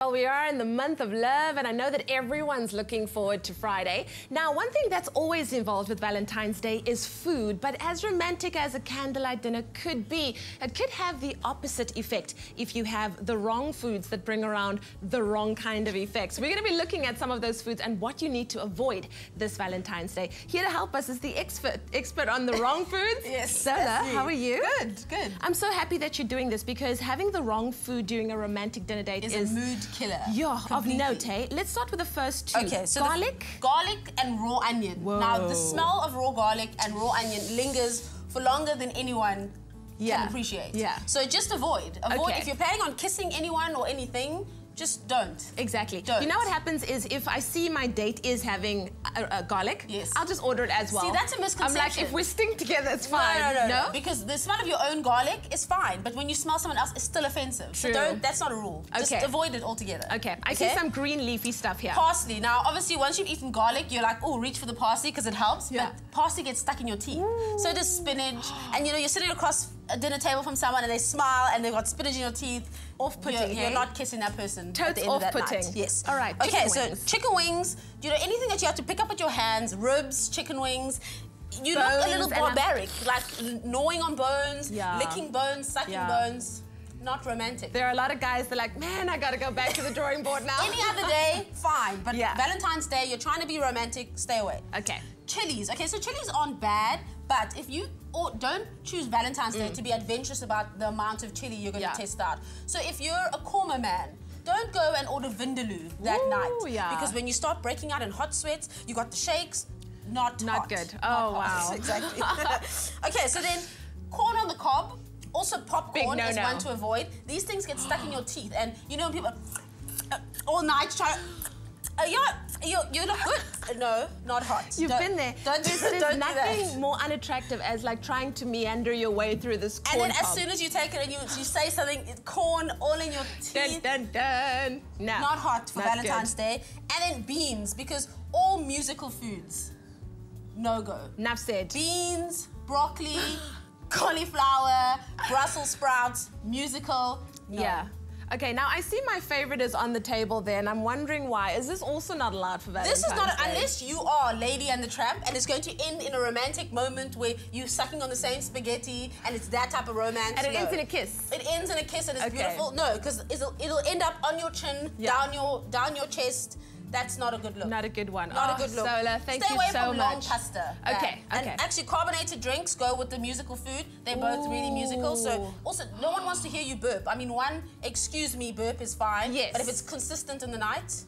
Well, we are in the month of love, and I know that everyone's looking forward to Friday. Now, one thing that's always involved with Valentine's Day is food, but as romantic as a candlelight dinner could be, it could have the opposite effect if you have the wrong foods that bring around the wrong kind of effects. We're going to be looking at some of those foods and what you need to avoid this Valentine's Day. Here to help us is the expert on the wrong foods. Yes. Sola, how are you? Good. I'm so happy that you're doing this because having the wrong food during a romantic dinner date is a mood killer. Yeah, of note, eh? Let's start with the first two. Okay, so garlic? Garlic and raw onion. Whoa. Now, the smell of raw garlic and raw onion lingers for longer than anyone can appreciate. Yeah. So just avoid. Okay. If you're planning on kissing anyone or anything, just don't. Exactly. Don't. You know what happens is if I see my date is having garlic, yes, I'll just order it as well. See, that's a misconception. I'm like, if we stink together, it's fine. No. Because the smell of your own garlic is fine, but when you smell someone else, it's still offensive. True. So that's not a rule. Just avoid it altogether. Okay. I see some green leafy stuff here. Parsley. Now, obviously, once you've eaten garlic, you're like, oh, reach for the parsley because it helps. Yeah. But parsley gets stuck in your teeth. Ooh. So does spinach. And you know, you're sitting across a dinner table from someone and they smile and they've got spinach in your teeth. Off-putting. You're not kissing that person. Totes at the end of that off-putting. night. Yes. All right. Okay, wings. So chicken wings. You know, anything that you have to pick up with your hands, ribs, chicken wings. You look a little barbaric, like gnawing on bones, licking bones, sucking bones. Not romantic. There are a lot of guys that are like, man, I gotta go back to the drawing board now. Any other day, fine. But Valentine's Day, you're trying to be romantic, stay away. Okay. Chilies. Okay, so chilies aren't bad, but if you don't choose Valentine's Day to be adventurous about the amount of chili you're going to test out. So if you're a korma man, don't go and order vindaloo that night. Because when you start breaking out in hot sweats, you got the shakes, not hot. Good. Not wow. Hot. Exactly. Okay, so then corn on the cob. Also, popcorn is one to avoid. These things get stuck in your teeth, and you know when people all night try. You look good. No, not hot. You've been there. There's nothing that. more unattractive as like trying to meander your way through this corn. And then as soon as you take it and you say something, corn all in your teeth. Dun, dun, dun. No. Not hot for Valentine's Day. And then beans, because all musical foods, no go. Enough said. Beans, broccoli, cauliflower, Brussels sprouts, musical, no. Yeah. Okay, now I see my favorite is on the table there, and I'm wondering why. Is this also not allowed for Valentine's Day? This is not, unless you are Lady and the Tramp, and it's going to end in a romantic moment where you're sucking on the same spaghetti, and it's that type of romance. And it ends in a kiss. It ends in a kiss, and it's beautiful. No, because it'll end up on your chin, down your chest. That's not a good look. Not a good one. Not a good look. Sola, thank Stay you away so from much. long pasta. Okay. And actually, carbonated drinks go with the musical food. They're both really musical. So also, no one wants to hear you burp. I mean, one excuse me burp is fine. Yes. But if it's consistent in the night.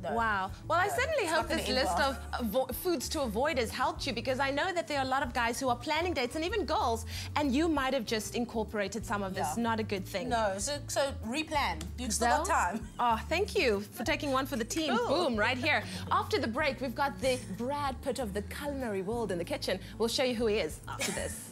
No. Wow. Well, I certainly hope this list of foods to avoid has helped you, because I know that there are a lot of guys who are planning dates and even girls, and you might have just incorporated some of this. Not a good thing. No, so replan. You've still got time. Oh, thank you for taking one for the team. Cool. Boom, right here. After the break, we've got the Brad Pitt of the culinary world in the kitchen. We'll show you who he is after this.